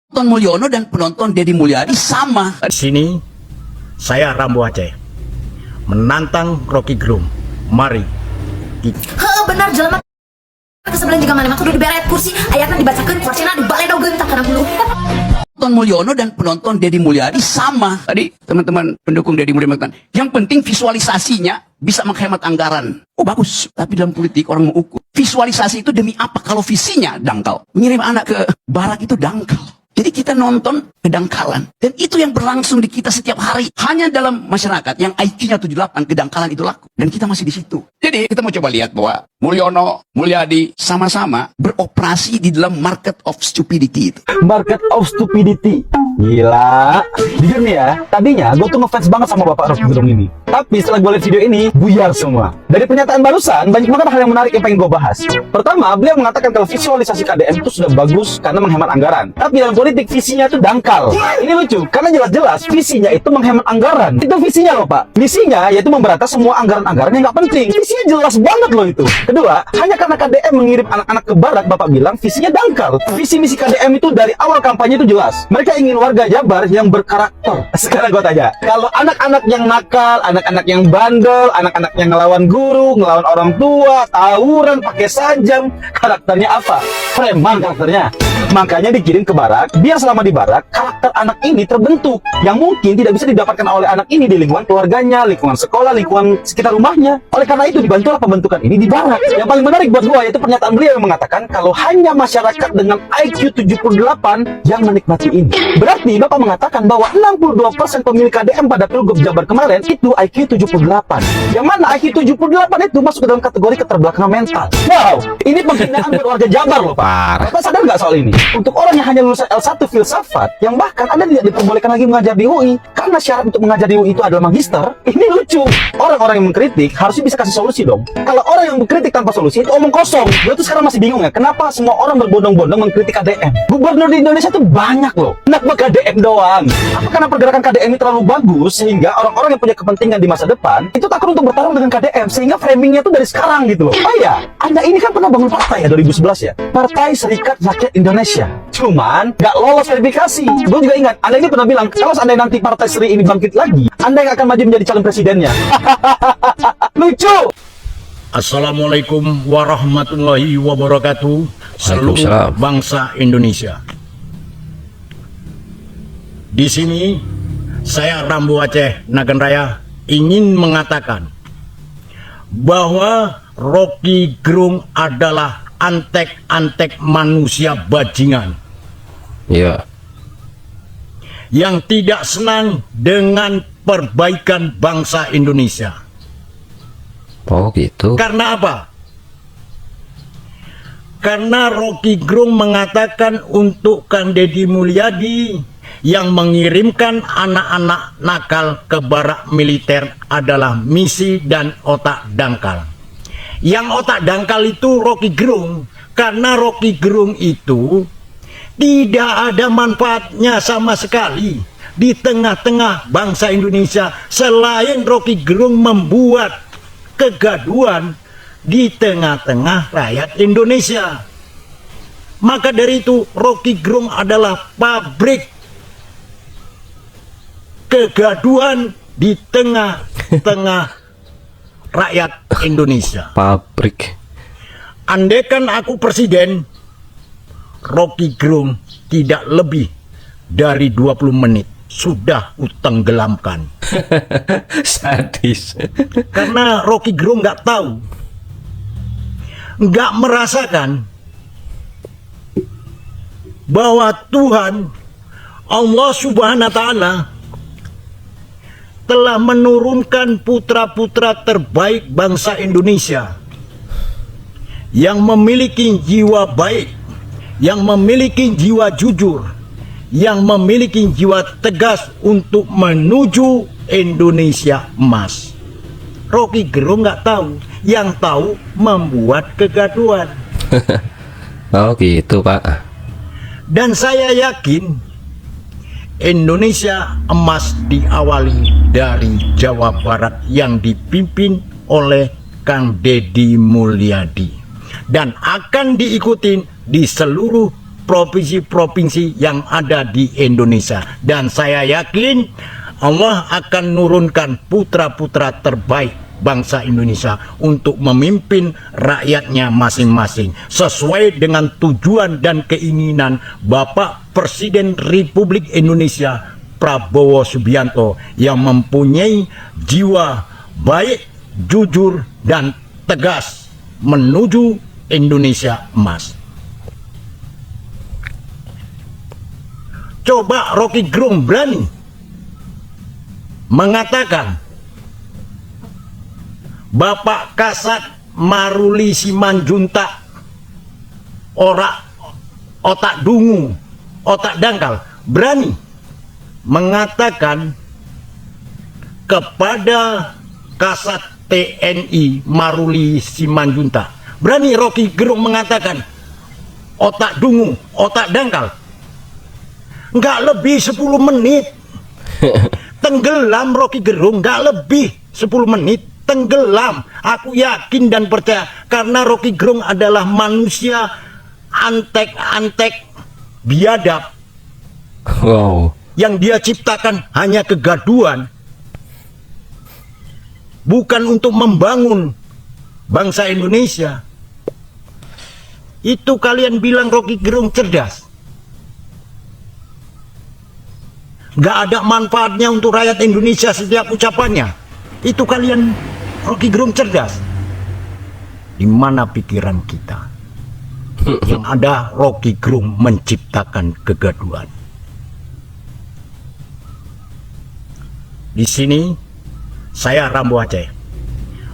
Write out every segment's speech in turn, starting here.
Penonton Mulyono dan penonton Deddy Mulyadi sama. Di sini saya Rambo Aceh menantang Rocky Gerung. Mari Benar jelema kesebelah juga mana kudu diberet kursi ayatnya dibacakan kursina dibalik dogen tak kena bulu. Penonton Mulyono dan penonton Deddy Mulyadi sama. Tadi teman-teman pendukung Deddy Mulyadi mengatakan, yang penting visualisasinya bisa menghemat anggaran. Oh bagus, tapi dalam politik orang mau ukur. Visualisasi itu demi apa kalau visinya dangkal? Mengirim anak ke barak itu dangkal. Jadi kita nonton kedangkalan. Dan itu yang berlangsung di kita setiap hari. Hanya dalam masyarakat yang IQ-nya 78, kedangkalan itu laku. Dan kita masih di situ. Jadi kita mau coba lihat bahwa Mulyono, Mulyadi sama-sama beroperasi di dalam market of stupidity itu. Market of stupidity. Gila. Jujur nih ya, tadinya gue tuh ngefans banget sama Bapak Rocky Gerung ini. Tapi setelah gue lihat video ini, buyar semua. Dari pernyataan barusan, banyak banget hal yang menarik yang pengen gue bahas. Pertama, beliau mengatakan kalau visualisasi KDM itu sudah bagus karena menghemat anggaran. Tapi dalam politik visinya itu dangkal. Ini lucu, karena jelas-jelas visinya itu menghemat anggaran. Itu visinya loh Pak. Visinya yaitu memberantas semua anggaran-anggaran yang nggak penting. Visinya jelas banget loh itu. Kedua, hanya karena KDM mengirim anak-anak ke barat, Bapak bilang visinya dangkal. Visi misi KDM itu dari awal kampanye itu jelas. Mereka ingin warga Jabar yang berkarakter. Sekarang gue tanya, kalau anak-anak yang nakal, anak-anak yang bandel, anak-anak yang ngelawan guru, ngelawan orang tua, tawuran, pakai sajam, karakternya apa? Preman karakternya. Makanya dikirim ke barak, biar selama di barak, karakter anak ini terbentuk. Yang mungkin tidak bisa didapatkan oleh anak ini di lingkungan keluarganya, lingkungan sekolah, lingkungan sekitar rumahnya. Oleh karena itu dibantulah pembentukan ini di barak. Yang paling menarik buat gua yaitu pernyataan beliau yang mengatakan kalau hanya masyarakat dengan IQ 78 yang menikmati ini. Berarti Bapak mengatakan bahwa 62% pemilih KDM pada Pilgub Jabar kemarin itu IQ 78. Yang mana IQ 78 itu masuk ke dalam kategori keterbelakangan mental. Wow, ini penghinaan buat warga Jabar loh Pak. Bapak sadar nggak soal ini? Untuk orang yang hanya lulusan L1 filsafat, yang bahkan Anda tidak diperbolehkan lagi mengajar di UI, karena syarat untuk mengajar di UI itu adalah magister, ini lucu. Orang-orang yang mengkritik harusnya bisa kasih solusi dong. Kalau orang yang mengkritik tanpa solusi itu omong kosong. Gue tuh sekarang masih bingung ya, kenapa semua orang berbondong-bondong mengkritik KDM? Gubernur di Indonesia tuh banyak loh. Kenapa KDM doang? Apa karena pergerakan KDM ini terlalu bagus, sehingga orang-orang yang punya kepentingan di masa depan, itu takut untuk bertarung dengan KDM, sehingga framingnya tuh dari sekarang gitu loh. Oh iya, Anda ini kan pernah bangun partai ya 2011 ya? Partai Serikat Rakyat Indonesia. Cuman nggak lolos verifikasi. Gue juga ingat, Anda ini pernah bilang kalau seandainya nanti Partai Seri ini bangkit lagi, Anda yang akan maju menjadi calon presidennya. Lucu. Assalamualaikum warahmatullahi wabarakatuh. Seluruh bangsa Indonesia. Di sini saya Rambo Aceh Nagan Raya ingin mengatakan bahwa Rocky Gerung adalah antek-antek manusia bajingan. Iya. Yang tidak senang dengan perbaikan bangsa Indonesia. Oh gitu. Karena apa? Karena Rocky Gerung mengatakan untuk Kang Deddy Mulyadi yang mengirimkan anak-anak nakal ke barak militer adalah misi dan otak dangkal. Yang otak dangkal itu Rocky Gerung, karena Rocky Gerung itu tidak ada manfaatnya sama sekali di tengah-tengah bangsa Indonesia selain Rocky Gerung membuat kegaduhan di tengah-tengah rakyat Indonesia. Maka dari itu Rocky Gerung adalah pabrik kegaduhan di tengah-tengah rakyat Indonesia. Pabrik. Andaikan aku presiden, Rocky Gerung tidak lebih dari 20 menit sudah utenggelamkan. Sadis. Karena Rocky Gerung nggak tahu, nggak merasakan bahwa Tuhan Allah Subhanahu wa Ta'ala telah menurunkan putra-putra terbaik bangsa Indonesia yang memiliki jiwa baik, yang memiliki jiwa jujur, yang memiliki jiwa tegas untuk menuju Indonesia emas. Rocky Gerung nggak tahu, yang tahu membuat kegaduhan. Oh gitu Pak. Dan saya yakin Indonesia emas diawali dari Jawa Barat yang dipimpin oleh Kang Deddy Mulyadi dan akan diikuti di seluruh provinsi-provinsi yang ada di Indonesia. Dan saya yakin Allah akan nurunkan putra-putra terbaik bangsa Indonesia untuk memimpin rakyatnya masing-masing sesuai dengan tujuan dan keinginan Bapak Presiden Republik Indonesia Prabowo Subianto yang mempunyai jiwa baik, jujur, dan tegas menuju Indonesia emas. Coba Rocky Gerung berani mengatakan Bapak Kasat Maruli Simanjuntak otak dungu, otak dangkal, berani mengatakan kepada Kasat TNI Maruli Simanjuntak, berani Rocky Gerung mengatakan otak dungu, otak dangkal, nggak lebih 10 menit tenggelam Rocky Gerung, nggak lebih 10 menit tenggelam. Aku yakin dan percaya karena Rocky Gerung adalah manusia antek-antek biadab. Wow. Yang dia ciptakan hanya kegaduhan, bukan untuk membangun bangsa Indonesia. Itu kalian bilang Rocky Gerung cerdas? Gak ada manfaatnya untuk rakyat Indonesia setiap ucapannya. Itu kalian Rocky Gerung cerdas? Di mana pikiran kita? Yang ada Rocky Gerung menciptakan kegaduhan. Di sini saya Rambo Aceh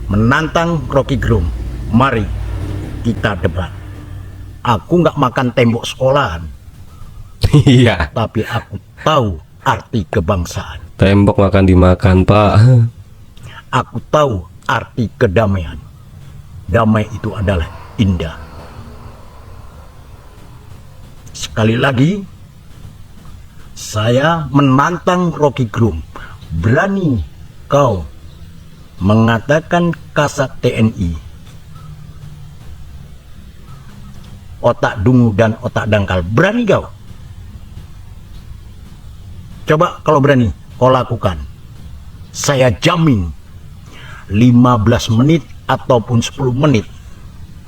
menantang Rocky Gerung. Mari kita debat. Aku nggak makan tembok sekolahan, Iya. tapi aku tahu arti kebangsaan. Tembok makan dimakan, Pak. Aku tahu arti kedamaian. Damai itu adalah indah. Sekali lagi, saya menantang Rocky Gerung. Berani kau mengatakan Kasat TNI otak dungu dan otak dangkal? Berani kau? Coba kalau berani kau lakukan. Saya jamin 15 menit ataupun 10 menit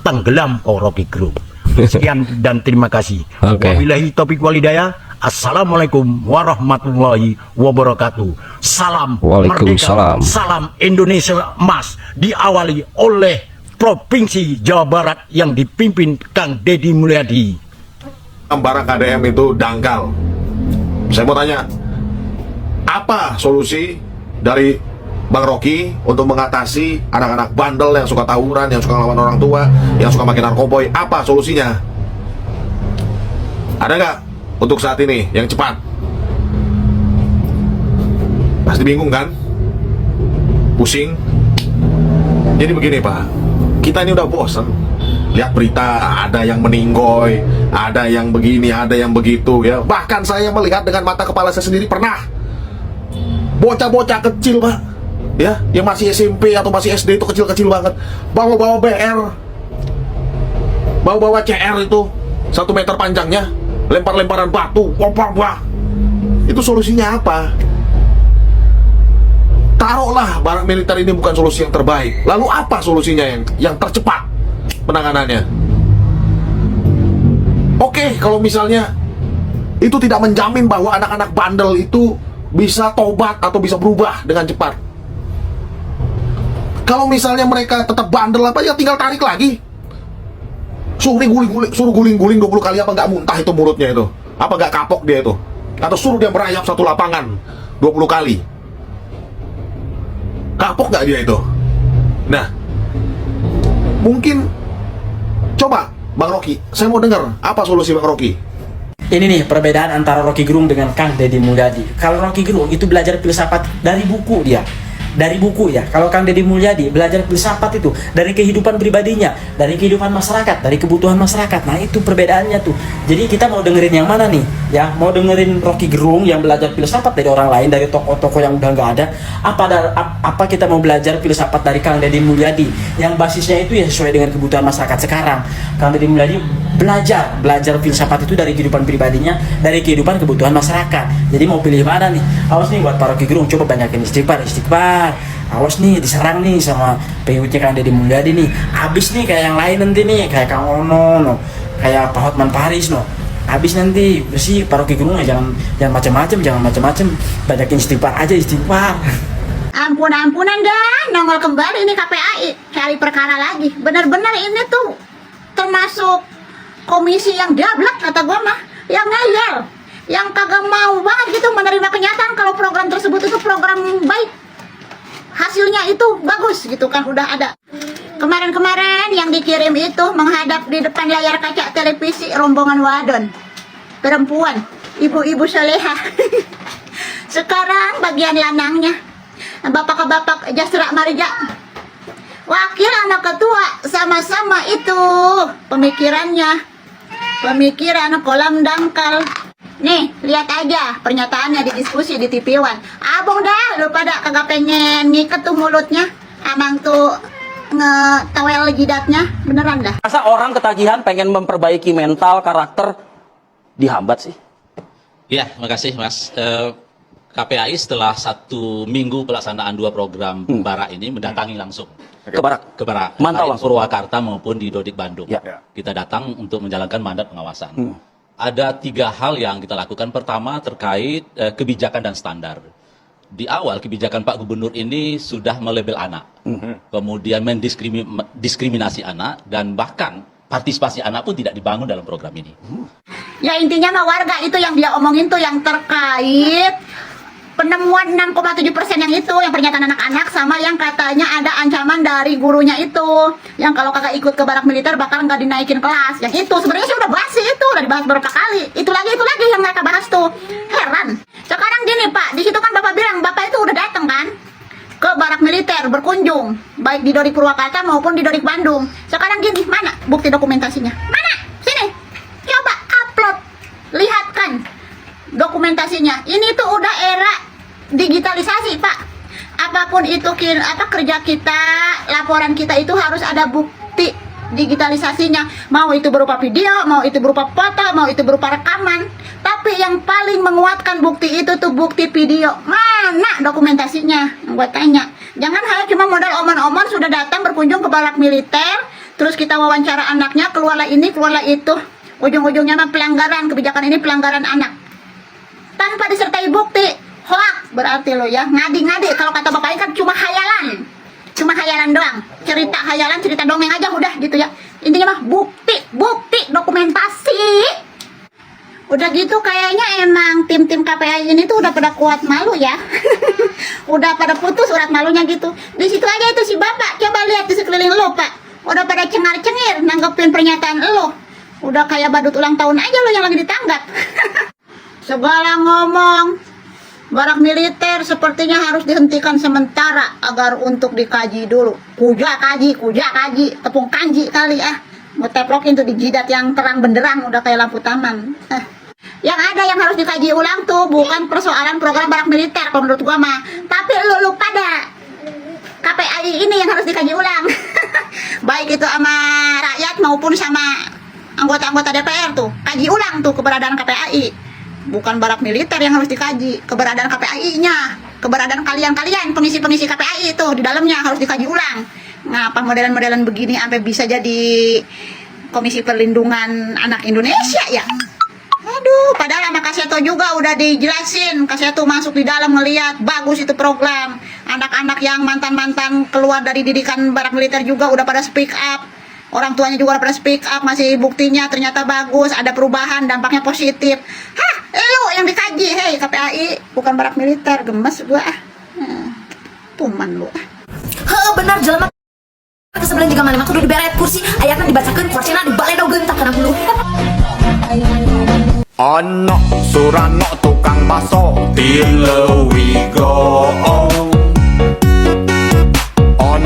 tenggelam kau Rocky Gerung. Sekian dan terima kasih. Oke. Wabillahi taufiq walhidayah. Assalamualaikum warahmatullahi wabarakatuh. Salam Waalaikumsalam. merdeka, salam Indonesia emas, diawali oleh Provinsi Jawa Barat yang dipimpin Kang Deddy Mulyadi. Barang KDM itu dangkal. Saya mau tanya, apa solusi dari Bang Rocky untuk mengatasi anak-anak bandel yang suka tawuran, yang suka ngelawan orang tua, yang suka makin narkoboy? Apa solusinya? Ada nggak untuk saat ini yang cepat? Pasti bingung kan? Pusing? Jadi begini Pak, kita ini udah bosan lihat berita, ada yang meninggoy, ada yang begini, ada yang begitu ya. Bahkan saya melihat dengan mata kepala saya sendiri pernah bocah-bocah kecil Pak, ya, yang masih SMP atau masih SD itu kecil-kecil banget, bawa-bawa BR, bawa-bawa CR itu 1 meter panjangnya, lempar-lemparan batu, wah. Itu solusinya apa? Taruhlah barang militer ini bukan solusi yang terbaik, lalu apa solusinya yang tercepat penanganannya? Oke, kalau misalnya itu tidak menjamin bahwa anak-anak bandel itu bisa tobat atau bisa berubah dengan cepat. Kalau misalnya mereka tetap bandel apa ya, tinggal tarik lagi. Suruh guling-guling 20 kali, apa nggak muntah itu mulutnya itu? Apa nggak kapok dia itu? Atau suruh dia merayap satu lapangan 20 kali. Kapok nggak dia itu? Nah, mungkin coba Bang Rocky, saya mau dengar apa solusi Bang Rocky. Ini nih perbedaan antara Rocky Gerung dengan Kang Deddy Mulyadi. Kalau Rocky Gerung itu belajar filsafat dari buku dia. dari buku ya. Kalau Kang Deddy Mulyadi belajar filsafat itu dari kehidupan pribadinya, dari kehidupan masyarakat, dari kebutuhan masyarakat. Nah itu perbedaannya tuh. Jadi kita mau dengerin yang mana nih? Ya mau dengerin Rocky Gerung yang belajar filsafat dari orang lain, dari tokoh-tokoh yang udah nggak ada. Apa kita mau belajar filsafat dari Kang Deddy Mulyadi yang basisnya itu ya sesuai dengan kebutuhan masyarakat sekarang. Kang Deddy Mulyadi belajar filsafat itu dari kehidupan pribadinya, dari kehidupan kebutuhan masyarakat. Jadi mau pilih mana nih? Awas nih buat para Rocky Gerung, coba banyakin istighfar. Awas nih diserang nih sama pengikutnya Kang Deddy Mulyadi nih. Abis nih kayak yang lain nanti nih, kayak Kang Ono no, kayak Pak Hotman Paris no. Habis nanti bersih para Rocky Gerung jangan macam-macam, banyakin istighfar aja, istighfar. Ampunan dah, nongol kembali ini KPAI, cari perkara lagi. Bener-bener ini tuh termasuk komisi yang gablek kata gua mah, yang ngeyel, yang kagak mau banget gitu menerima kenyataan kalau program tersebut itu program baik, hasilnya itu bagus gitu kan, udah ada. Kemarin-kemarin yang dikirim itu menghadap di depan layar kaca televisi rombongan wadon, perempuan, ibu-ibu soleha. Sekarang bagian lanangnya, bapak-bapak Jasra Marja, wakil anak ketua, sama-sama itu pemikiran kolam dangkal. Nih, lihat aja pernyataannya di diskusi di TV One. Abang dah, lu pada kagak pengen ngiket tuh mulutnya, amang tuh ngetawel jidatnya, beneran dah. Masa orang ketagihan pengen memperbaiki mental, karakter, dihambat sih? Ya, makasih Mas. KPAI setelah 1 minggu pelaksanaan 2 program Bara ini mendatangi langsung Ke Barak? ke Bara, Mantau baik langsung? Purwakarta maupun di Dodik Bandung. Ya. Kita datang untuk menjalankan mandat pengawasan. Ada 3 hal yang kita lakukan. Pertama terkait kebijakan dan standar. Di awal kebijakan Pak Gubernur ini sudah melabel anak, kemudian mendiskriminasi anak, dan bahkan partisipasi anak pun tidak dibangun dalam program ini. Ya intinya mah warga itu yang dia omongin tuh yang terkait penemuan 6,7% yang itu, yang pernyataan anak-anak, sama yang katanya ada ancaman dari gurunya itu, yang kalau kagak ikut ke barak militer bakal nggak dinaikin kelas. Yang itu sebenarnya sih udah basi, itu udah dibahas beberapa kali. Itu lagi yang mereka bahas tuh. Heran. Sekarang gini Pak, di situ kan Bapak bilang Bapak itu udah datang kan ke barak militer berkunjung, baik di Dodik Purwakarta maupun di Dodik Bandung. Sekarang gini, mana bukti dokumentasinya? Mana? Sini. Coba upload. Lihatkan dokumentasinya. Ini tuh udah era digitalisasi Pak. Apapun itu kerja kita, laporan kita itu harus ada bukti digitalisasinya. Mau itu berupa video, mau itu berupa foto, mau itu berupa rekaman. Tapi yang paling menguatkan bukti itu tuh bukti video. Mana dokumentasinya? Gue tanya. Jangan hanya cuma modal omon-omon sudah datang berkunjung ke barak militer, terus kita wawancara anaknya, keluarlah ini, keluarlah itu. Ujung-ujungnya mah pelanggaran kebijakan ini, pelanggaran anak. Tanpa disertai bukti. Hoax berarti lo ya, ngadi-ngadi. Kalau kata Bapak ini kan cuma hayalan doang, cerita hayalan, cerita dongeng aja udah gitu ya. Intinya mah bukti, dokumentasi. Udah gitu kayaknya emang tim-tim KPAI ini tuh udah pada kuat malu ya. Udah pada putus urat malunya gitu. Di situ aja itu si Bapak, coba lihat di sekeliling lo Pak, udah pada cengar-cengir nanggepin pernyataan lo. Udah kayak badut ulang tahun aja lo yang lagi ditanggap. Segala ngomong barak militer sepertinya harus dihentikan sementara agar untuk dikaji dulu. Kuja kaji, tepung kanji kali ngeteplokin tuh di jidat yang terang benderang udah kayak lampu taman. Yang ada yang harus dikaji ulang tuh bukan persoalan program barak militer kalau menurut gua mah, tapi lu pada KPAI ini yang harus dikaji ulang. Baik itu sama rakyat maupun sama anggota-anggota DPR tuh, kaji ulang tuh keberadaan KPAI. Bukan barak militer yang harus dikaji, keberadaan KPAI-nya, keberadaan kalian-kalian pengisi-pengisi KPAI itu di dalamnya harus dikaji ulang. Ngapa modelan-modelan begini sampai bisa jadi Komisi Perlindungan Anak Indonesia ya? Aduh, padahal sama Kaseto juga udah dijelasin. Kaseto masuk di dalam ngeliat bagus itu program. Anak-anak yang mantan-mantan keluar dari didikan barak militer juga udah pada speak up. Orang tuanya juga pada speak up, masih buktinya ternyata bagus, ada perubahan, dampaknya positif. Hah, lu yang dikaji, hei KPAI, bukan barak militer, gemes gua tuman lu. Benar jelema kesebelan juga mana kudu diberet kursi, ayatna dibacakeun kursina dibaledogeun tak kana hulu. Ono Surano tukang baso, till we go.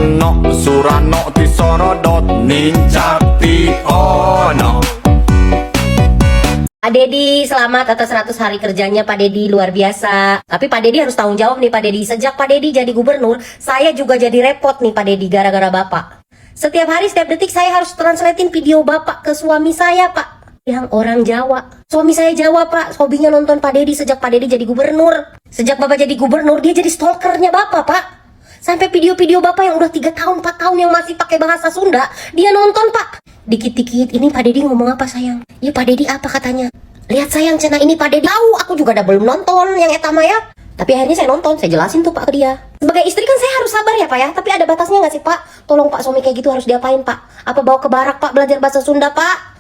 Ono Surano ti Sorodot Nincakti ono. Pak Dedi, selamat atas 100 hari kerjanya Pak Dedi, luar biasa. Tapi Pak Dedi harus tanggung jawab nih Pak Dedi. Sejak Pak Dedi jadi gubernur, saya juga jadi repot nih Pak Dedi gara-gara Bapak. Setiap hari, setiap detik saya harus translatein video Bapak ke suami saya Pak, yang orang Jawa. Suami saya Jawa Pak, hobinya nonton Pak Dedi sejak Pak Dedi jadi gubernur. Sejak Bapak jadi gubernur, dia jadi stalkernya Bapak Pak. Sampai video-video Bapak yang udah 3 tahun, 4 tahun yang masih pakai bahasa Sunda, dia nonton Pak. Dikit-dikit, ini Pak Dedi ngomong apa sayang? Ya Pak Dedi apa katanya? Lihat sayang, cina ini Pak Dedi. Tahu, aku juga udah belum nonton yang etama ya. Tapi akhirnya saya nonton, saya jelasin tuh Pak ke dia. Sebagai istri kan saya harus sabar ya Pak ya. Tapi ada batasnya nggak sih Pak? Tolong Pak, suami kayak gitu harus diapain Pak? Apa bawa ke barak Pak, belajar bahasa Sunda Pak?